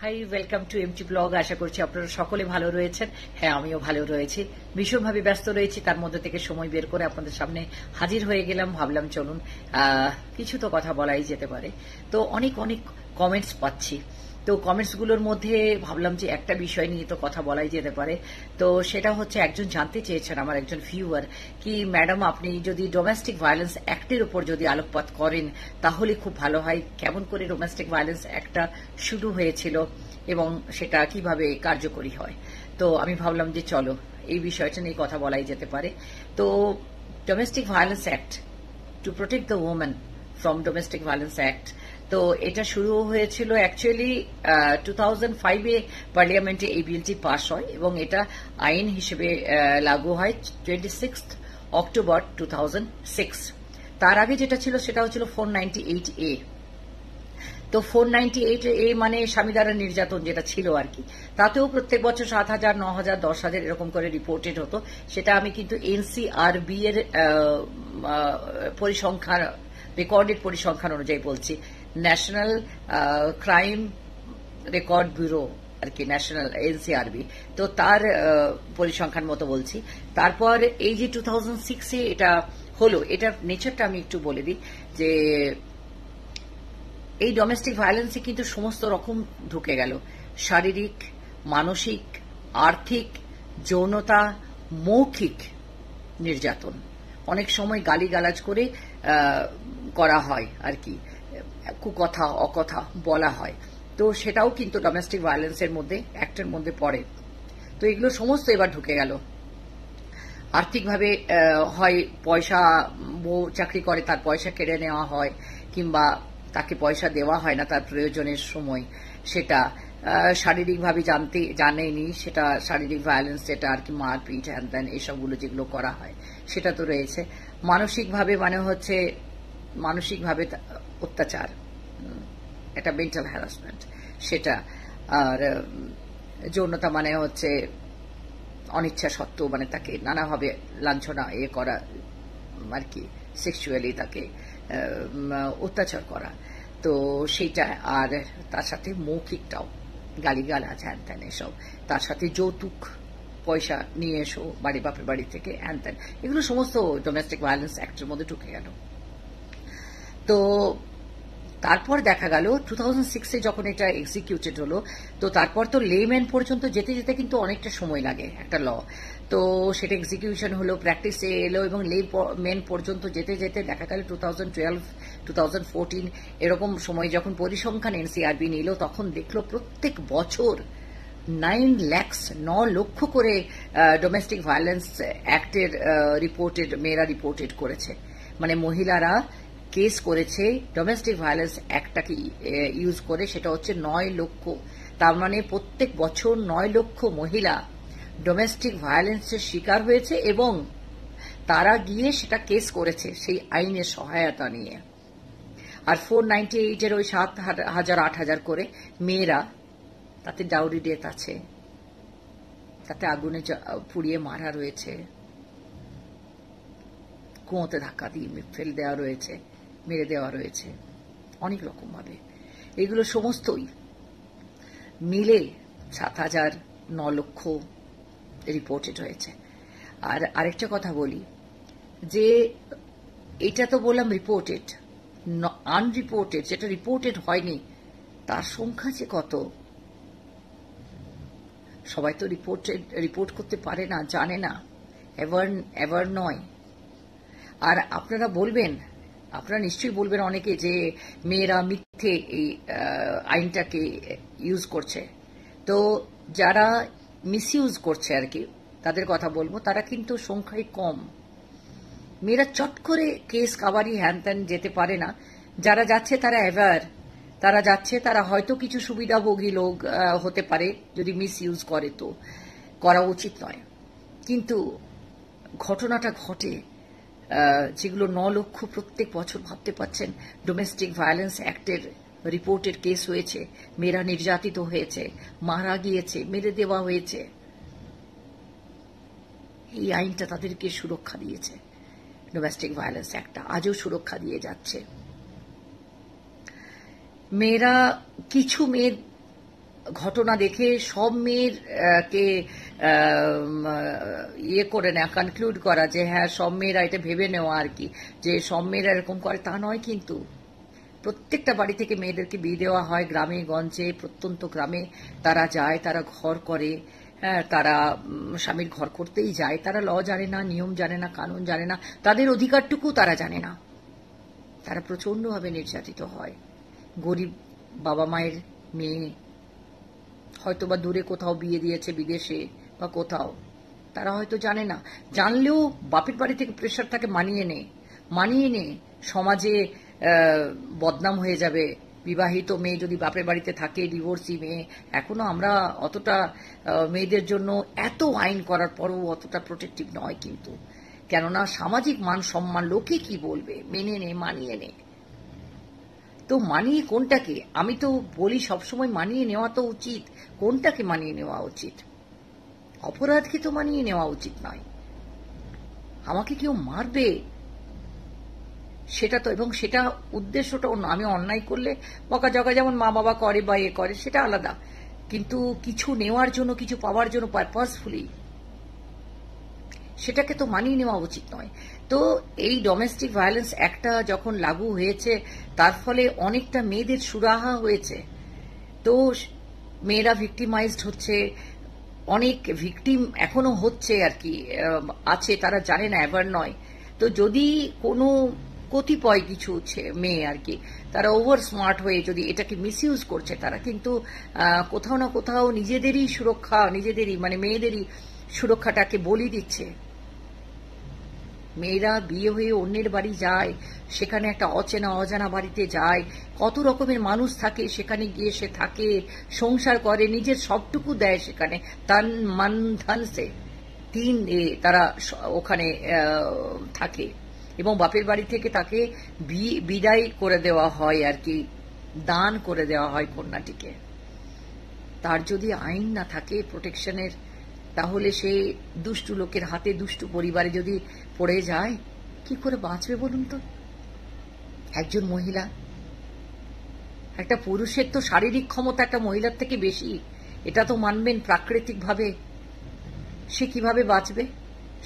High, welcome to MT blog. আশা করছি আপনারা সকলে ভালো রয়েছেন। হ্যাঁ, আমিও ভালো রয়েছি। ভীষণভাবে ব্যস্ত রয়েছি, তার মধ্যে থেকে সময় বের করে আপনাদের সামনে হাজির হয়ে গেলাম। ভাবলাম চলুন কিছু তো কথা বলাই যেতে পারে। তো অনেক অনেক কমেন্টস পাচ্ছি, তো কমেন্টসগুলোর মধ্যে ভাবলাম যে একটা বিষয় নিয়ে তো কথা বলাই যেতে পারে। তো সেটা হচ্ছে, একজন জানতে চেয়েছেন, আমার একজন ভিউয়ার, কি ম্যাডাম আপনি যদি ডোমেস্টিক ভায়োলেন্স অ্যাক্টের উপর যদি আলোকপাত করেন তাহলে খুব ভালো হয়। কেমন করে ডোমেস্টিক ভায়োলেন্স অ্যাক্টটা শুরু হয়েছিল এবং সেটা কিভাবে কার্যকরী হয়। তো আমি ভাবলাম যে চলো এই বিষয়টা নিয়ে কথা বলাই যেতে পারে। তো domestic violence act, to protect the women from domestic violence act, তো এটা শুরু হয়েছিল অ্যাকচুয়ালি 2005-এ পার্লামেন্টে এই বিলটি পাস হয় এবং এটা আইন হিসেবে লাগু হয় 26 অক্টোবর 2006। তার আগে যেটা ছিল সেটা হচ্ছিল 498A। তো 498A মানে স্বামী দ্বারা নির্যাতন যেটা ছিল আর কি, তাতেও প্রত্যেক বছর 7,000, 9,000, 10,000 এরকম করে রিপোর্টেড হতো। সেটা আমি কিন্তু এনসিআরবি এর পরিসংখ্যান, রেকর্ডেড পরিসংখ্যান অনুযায়ী বলছি, ন্যাশনাল ক্রাইম রেকর্ড ব্যুরো আর কি, ন্যাশনাল এনসিআরবি, তো তার পরিসংখ্যান মতো বলছি। তারপর এই যে 2006-এ এটা হলো, এটার নেচারটা আমি একটু বলে দিই যে এই ডোমেস্টিক ভায়োলেন্সে কিন্তু সমস্ত রকম ঢুকে গেল, শারীরিক, মানসিক, আর্থিক, যৌনতা, মৌখিক নির্যাতন, অনেক সময় গালিগালাজ করে করা হয় আর কি, কুকথা অকথা বলা হয়। তো সেটাও কিন্তু ডোমেস্টিক ভায়োলেন্সের মধ্যে, অ্যাক্টের মধ্যে পড়ে। তো এগুলো সমস্ত এবার ঢুকে গেল। আর্থিকভাবে হয় পয়সা, বউ চাকরি করে তার পয়সা কেড়ে নেওয়া হয়, কিংবা তাকে পয়সা দেওয়া হয় না তার প্রয়োজনের সময়, সেটা শারীরিকভাবে জানেনি, সেটা শারীরিক ভায়োলেন্স, যেটা আর কি মারপিট হ্যান ত্যান এসবগুলো যেগুলো করা হয় সেটা তো রয়েছে। মানসিকভাবে মানে হচ্ছে মানসিকভাবে অত্যাচার, একটা মেন্টাল হ্যারাসমেন্ট সেটা। আর যৌনতা মানে হচ্ছে অনিচ্ছা সত্ত্বেও মানে তাকে নানাভাবে লাঞ্ছনা করা আর কি, সেক্সুয়ালি তাকে অত্যাচার করা, তো সেইটা। আর তার সাথে মৌখিকটাও, গালিগালাজ হ্যান ত্যান এসব, তার সাথে যৌতুক, পয়সা নিয়ে এসো বাড়ি বাপের বাড়ি থেকে হ্যান ত্যান, এগুলো সমস্ত ডোমেস্টিক ভায়োলেন্স অ্যাক্টের মধ্যে ঢুকে গেল। তো তারপর দেখা গেল 2006-এ যখন এটা এক্সিকিউটেড হলো, তো তারপর তো লেম্যান পর্যন্ত যেতে যেতে কিন্তু অনেকটা সময় লাগে একটা ল। তো সেটা এক্সিকিউশন হলো, প্র্যাকটিসে এলো, এবং লেম্যান পর্যন্ত যেতে যেতে দেখা গেল 2012, 2014 এরকম সময় যখন পরিসংখ্যান এনসিআরবি নিল, তখন দেখলো প্রত্যেক বছর 9 লক্ষ করে ডোমেস্টিক ভায়োলেন্স অ্যাক্টের মেয়েরা রিপোর্টেড করেছে, মানে মহিলারা কেস করেছে ডোমেস্টিক ভায়োলেন্স অ্যাক্টটাকে ইউজ করে, সেটা হচ্ছে 9 লক্ষ। তার মানে প্রত্যেক বছর 9 লক্ষ মহিলা ডোমেস্টিক ভায়োলেন্সের শিকার হয়েছে এবং তারা গিয়ে সেটা কেস করেছে সেই আইনের সহায়তা নিয়ে। আর 498-এর ওই 7,000, 8,000 করে মেয়েরা, তাতে ডাউরি ডেথ আছে, তাতে আগুনে পুড়িয়ে মারা রয়েছে, কুয়োতে ধাক্কা দিয়ে ফেলে দেওয়া রয়েছে, মেরে দেওয়া রয়েছে, অনেক রকম ভাবে। এগুলো সমস্তই মিলে 7,000, 9 লক্ষ রিপোর্টেড হয়েছে। আর আরেকটা কথা বলি, যে এটা তো বললাম রিপোর্টেড, আনরিপোর্টেড, যেটা রিপোর্টেড হয়নি তার সংখ্যা যে কত, সবাই তো রিপোর্ট করতে পারে না, জানে না, এভার নয়। আর আপনারা বলবেন, আপনারা নিশ্চয়ই বলবেন অনেকে, যে মেয়েরা মিথ্যে এই আইনটাকে ইউজ করছে। তো যারা মিসইউজ করছে আর কি, তাদের কথা বলবো, তারা কিন্তু সংখ্যায় কম। মেয়েরা চট করে কেস কাবারি হ্যান ত্যান যেতে পারে না। যারা যাচ্ছে তারা অ্যাওয়্যার, তারা যাচ্ছে, তারা হয়তো কিছু সুবিধাভোগী লোক হতে পারে, যদি মিসইউজ করে তো করা উচিত নয়। কিন্তু ঘটনাটা ঘটে যেগুলো 9 লক্ষ প্রত্যেক বছর, ভাবতে পারছেন, ডোমেস্টিক ভায়োলেন্স অ্যাক্টের রিপোর্টের কেস হয়েছে, মেয়েরা নির্যাতিত হয়েছে, মারা গিয়েছে, মেরে দেওয়া হয়েছে। এই আইনটা তাদেরকে সুরক্ষা দিয়েছে, ডোমেস্টিক ভায়োলেন্স অ্যাক্টটা আজও সুরক্ষা দিয়ে যাচ্ছে। মেয়েরা, কিছু মেয়ে ঘটনা দেখে সব মেয়ের কে ইয়ে করে নেওয়া, কনক্লুড করা যে হ্যাঁ সব মেয়েরা এটা ভেবে নেওয়া আর কি, যে সব মেয়েরা এরকম করে, তা নয় কিন্তু। প্রত্যেকটা বাড়ি থেকে মেয়েদেরকে বিয়ে দেওয়া হয়, গ্রামে গঞ্জে প্রত্যন্ত গ্রামে তারা যায়, তারা ঘর করে, হ্যাঁ তারা স্বামীর ঘর করতেই যায়, তারা ল জানে না, নিয়ম জানে না, কানুন জানে না, তাদের অধিকারটুকু তারা জানে না, তারা প্রচন্ডভাবে নির্যাতিত হয়। গরিব বাবা মায়ের মেয়ে হয়তো বা দূরে কোথাও বিয়ে দিয়েছে, বিদেশে বা কোথাও, তারা হয়তো জানে না, জানলেও বাপের বাড়ি থেকে প্রেশার থাকে মানিয়ে নে সমাজে বদনাম হয়ে যাবে। বিবাহিত মেয়ে যদি বাপের বাড়িতে থাকে, ডিভোর্সি মেয়ে, এখনো আমরা অতটা মেয়েদের জন্য এত আইন করার পরও অতটা প্রোটেক্টিভ নয় কিন্তু, কেননা সামাজিক মান সম্মান, লোকে কি বলবে, মেনে নে, মানিয়ে নে। তো মানিয়ে কোনটাকে, আমি তো বলি সবসময় মানিয়ে নেওয়া তো উচিত, কোনটাকে মানিয়ে নেওয়া উচিত? অপরাধকে তো মানিয়ে নেওয়া উচিত নয়। আমাকে কেউ মারবে সেটা তো, এবং সেটা উদ্দেশ্যটা অন্য, আমি অন্যায় করলে বকাঝকা যেমন মা বাবা করে বা এ করে সেটা আলাদা, কিন্তু কিছু নেওয়ার জন্য, কিছু পাওয়ার জন্য পারপাসফুলি, সেটাকে তো মানিয়ে নেওয়া উচিত নয়। তো এই ডোমেস্টিক ভায়োলেন্স অ্যাক্টটা যখন লাগু হয়েছে, তার ফলে অনেকটা মেয়েদের সুরাহা হয়েছে। তো মেয়েরা ভিক্টিমাইজড হচ্ছে, অনেক ভিকটিম এখনো হচ্ছে আর কি, আছে, তারা জানে না, অ্যাওয়ার নয়। তো যদি কোনো কতিপয় কিছু মেয়ে আর কি, তারা ওভার স্মার্ট হয়ে যদি এটাকে মিসইউজ করছে, তারা কিন্তু কোথাও না কোথাও নিজেদেরই সুরক্ষা, নিজেদেরই মানে মেয়েদেরই সুরক্ষাটাকে বলি দিচ্ছে। মেয়েরা বিয়ে হয়ে অন্যের বাড়ি যায়, সেখানে একটা অচেনা অজানা বাড়িতে যায়, কত রকমের মানুষ থাকে, সেখানে গিয়ে সে থাকে, সংসার করে, নিজের সবটুকু দেয় সেখানে, তান মান ধন সে তারা ওখানে থাকে, এবং বাপের বাড়ি থেকে তাকে বিদায় করে দেওয়া হয় আর কি, দান করে দেওয়া হয় কন্যাটিকে। তার যদি আইন না থাকে প্রোটেকশনের, তাহলে সে দুষ্টু লোকের হাতে, দুষ্টু পরিবারে যদি পড়ে যায়, কি করে বাঁচবে বলুন তো? একজন মহিলা, একটা পুরুষের তো শারীরিক ক্ষমতা একটা মহিলার থেকে বেশি, এটা তো মানবেন প্রাকৃতিকভাবে। সে কিভাবে বাঁচবে?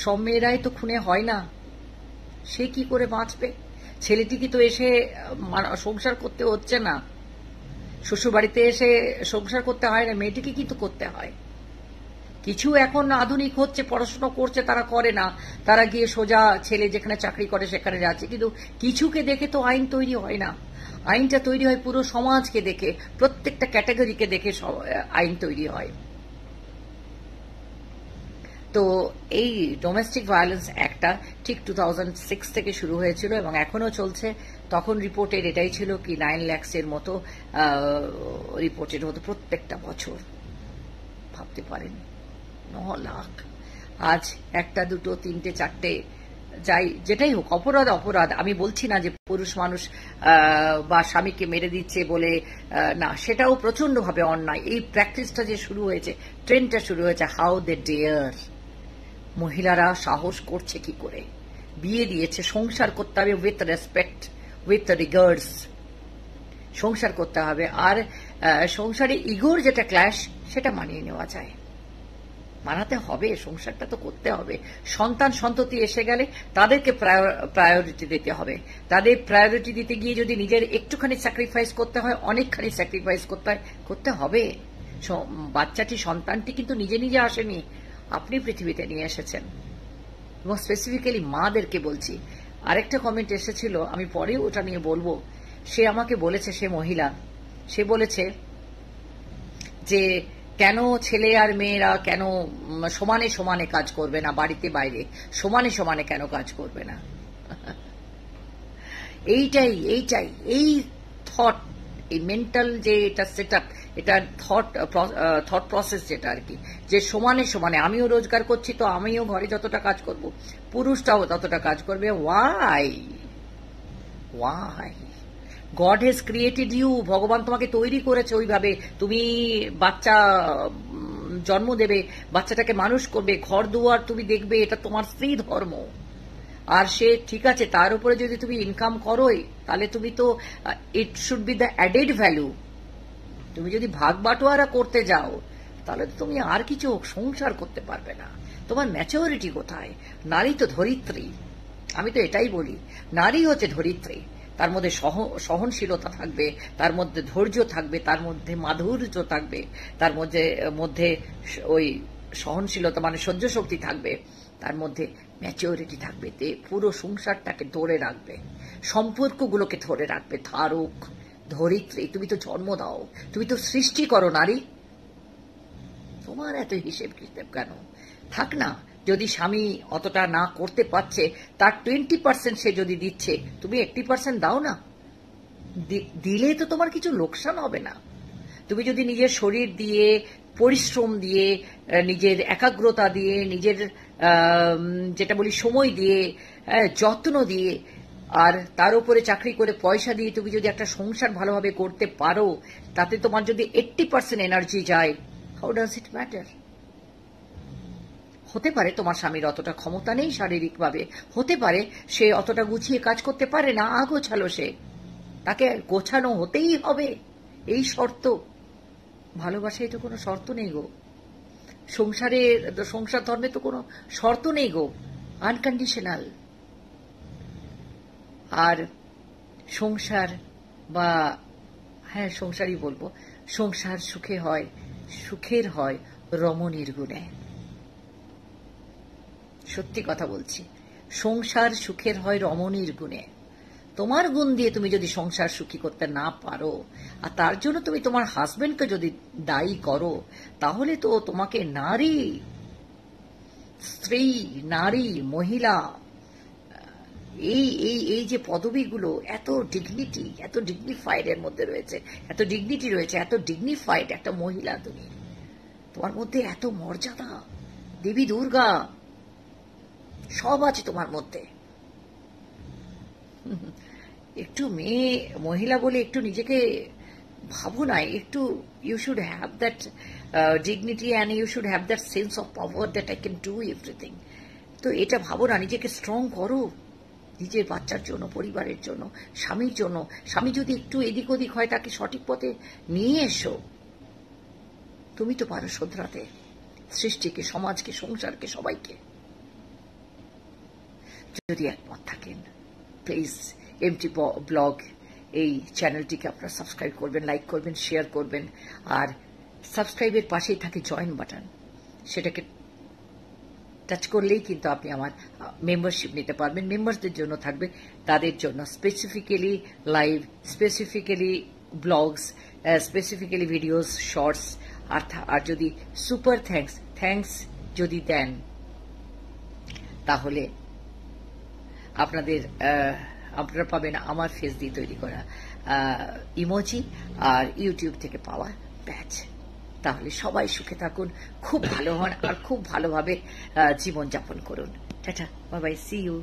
সব মেয়েরাই তো খুনে হয় না, সে কি করে বাঁচবে? ছেলেটিকে তো এসে সংসার করতে হচ্ছে না, শ্বশুরবাড়িতে এসে সংসার করতে হয় না, মেয়েটিকে কিন্তু করতে হয়। কিছু এখন আধুনিক হচ্ছে, পড়াশোনা করছে, তারা করে না, তারা গিয়ে সোজা ছেলে যেখানে চাকরি করে সেখানে যাচ্ছে, কিন্তু কিছুকে দেখে তো আইন তৈরি হয় না। আইনটা তৈরি হয় পুরো সমাজকে দেখে, প্রত্যেকটা ক্যাটাগরিকে দেখে আইন তৈরি হয়। তো এই ডোমেস্টিক ভায়োলেন্স অ্যাক্টটা ঠিক 2006 থেকে শুরু হয়েছিল এবং এখনো চলছে। তখন রিপোর্টের এটাই ছিল কি 9 লাখের মতো রিপোর্টেড হতো প্রত্যেকটা বছর। ভাবতে পারেন, 9 লাখ। আজ একটা, দুটো, তিনটে, চারটে, যাই যেটাই হোক, অপরাধ অপরাধ। আমি বলছি না যে পুরুষ মানুষ বা স্বামীকে মেরে দিচ্ছে বলে, না, সেটাও প্রচন্ডভাবে অন্যায়। এই প্র্যাকটিসটা যে শুরু হয়েছে, ট্রেন্ডটা শুরু হয়েছে, হাউ দে ডেয়ার, মহিলারা সাহস করছে কি করে? বিয়ে দিয়েছে, সংসার করতে হবে উইথ রেসপেক্ট, উইথ রিগার্ডস, সংসার করতে হবে। আর সংসারে ইগোর যেটা ক্ল্যাশ, সেটা মানিয়ে নেওয়া যায়, মানাতে হবে, সংসারটা তো করতে হবে। সন্তান সন্ততি এসে গেলে তাদেরকে প্রায়োরিটি দিতে হবে। তাদের প্রায়োরিটি দিতে গিয়ে যদি নিজের একটুখানি স্যাক্রিফাইস করতে হয়, অনেকখানি স্যাক্রিফাইস করতে হবে। বাচ্চাটি, সন্তানটি কিন্তু নিজে নিজে আসেনি, আপনি পৃথিবীতে নিয়ে এসেছেন। এবং স্পেসিফিক্যালি মাদেরকে বলছি। আরেকটা কমেন্ট এসেছিল, আমি পরে ওটা নিয়ে বলবো। সে আমাকে বলেছে, সে মহিলা, সে বলেছে যে কেন ছেলে আর মেয়েরা কেন সমানে সমানে কাজ করবে না, বাড়িতে বাইরে সমানে সমানে কেন কাজ করবে না? এইটাই এই থট, এই মেন্টাল যে এটা সেট আপ, এটা থট প্রসেস যেটা আর কি, যে সমানে সমানে আমিও রোজগার করছি তো আমিও ঘরে যতটা কাজ করব, পুরুষটাও ততটা কাজ করবে। Why God has created you, ভগবান তোমাকে তৈরি করেছে ওইভাবে। তুমি বাচ্চা জন্ম দেবে, বাচ্চাটাকে মানুষ করবে, ঘর দুয়ার তুমি দেখবে, এটা তোমার স্ত্রী ধর্ম। আর সে ঠিক আছে, তার উপরে যদি তুমি ইনকাম করোই, তাহলে তুমি তো, it should be the added value. তুমি যদি ভাগ বাটোয়ারা করতে যাও তাহলে তো তুমি আর কিছু সংসার করতে পারবে না। তোমার ম্যাচিওরিটি কোথায়? নারী তো ধরিত্রী, আমি তো এটাই বলি, নারী হচ্ছে ধরিত্রী। তার মধ্যে সহনশীলতা থাকবে, তার মধ্যে ধৈর্য থাকবে, তার মধ্যে মাধুর্য থাকবে, তার মধ্যে ওই সহনশীলতা মানে সহ্য শক্তি থাকবে, তার মধ্যে ম্যাচিওরিটি থাকবে, পুরো সংসারটাকে ধরে রাখবে, সম্পর্কগুলোকে ধরে রাখবে। ধারক, ধরিত্রী, তুমি তো জন্ম দাও, তুমি তো সৃষ্টি করো নারী। তোমার এত হিসেব কেন? থাক না, যদি স্বামী অতটা না করতে পারছে, তার 20% সে যদি দিচ্ছে, তুমি 80% দাও না। দিলে তো তোমার কিছু লোকসান হবে না। তুমি যদি নিজের শরীর দিয়ে, পরিশ্রম দিয়ে, নিজের একাগ্রতা দিয়ে, নিজের যেটা বলি সময় দিয়ে, যত্ন দিয়ে, আর তার উপরে চাকরি করে পয়সা দিয়ে তুমি যদি একটা সংসার ভালোভাবে করতে পারো, তাতে তোমার যদি 80% এনার্জি যায়, হাউ ডাজ ইট ম্যাটার? হতে পারে তোমার স্বামীর অতটা ক্ষমতা নেই শারীরিকভাবে, হতে পারে সে অতটা গুছিয়ে কাজ করতে পারে না, আগোছালো সে, তাকে গোছানো হতেই হবে, এই শর্ত। ভালোবাসায় তো কোনো শর্ত নেই গো, সংসার ধর্মে তো কোনো শর্ত নেই গো, আনকন্ডিশনাল। আর সংসার বা হ্যাঁ সংসারই বলবো, সংসার সুখের হয় রমণীর গুণে। সত্যি কথা বলছি, সংসার সুখের হয় রমণীর গুণে। তোমার গুণ দিয়ে তুমি যদি সংসার সুখী করতে না পারো, আর তার জন্য তুমি তোমার হাজবেন্ডকে যদি দায়ী করো, তাহলে তো তোমাকে নারী, স্ত্রী, নারী, মহিলা, এই যে পদবিগুলো, এত ডিগনিটি, এত ডিগনিফাইড এর মধ্যে রয়েছে, এত ডিগনিটি রয়েছে, এত ডিগনিফাইড একটা মহিলা তুমি, তোমার মধ্যে এত মর্যাদা, দেবী দুর্গা সব আছে তোমার মধ্যে। একটু মেয়ে মহিলা বলে একটু নিজেকে ভাবো না, একটু you should have that dignity and you should have that sense of power that I can do everything. তো এটা ভাবো না, নিজেকে স্ট্রং করো, নিজের বাচ্চার জন্য, পরিবারের জন্য, স্বামীর জন্য। স্বামী যদি একটু এদিক ওদিক হয়, তাকে সঠিক পথে নিয়ে এসো। তুমি তো পারো শোধরাতে সৃষ্টিকে, সমাজকে, সংসারকে, সবাইকে। যদি একমত থাকেন, প্লিজ এমটি ব্লগ এই চ্যানেলটিকে আপনারা সাবস্ক্রাইব করবেন, লাইক করবেন, শেয়ার করবেন। আর সাবস্ক্রাইবের পাশেই থাকে জয়েন বাটন, সেটাকে টাচ করলেই কিন্তু আপনি আমার মেম্বারশিপ নিতে পারবেন। মেম্বারদের জন্য থাকবে, তাদের জন্য specifically live, specifically blogs, specifically videos, shorts. আর যদি সুপার থ্যাঙ্কস যদি দেন, তাহলে আপনারা পাবেন আমার ফেস দিয়ে তৈরি করা ইমোজি আর ইউটিউব থেকে পাওয়া ব্যাচ। তাহলে সবাই সুখে থাকুন, খুব ভালো হন, আর খুব ভালোভাবে জীবনযাপন করুন। টাটা, বাই বাই, সি ইউ।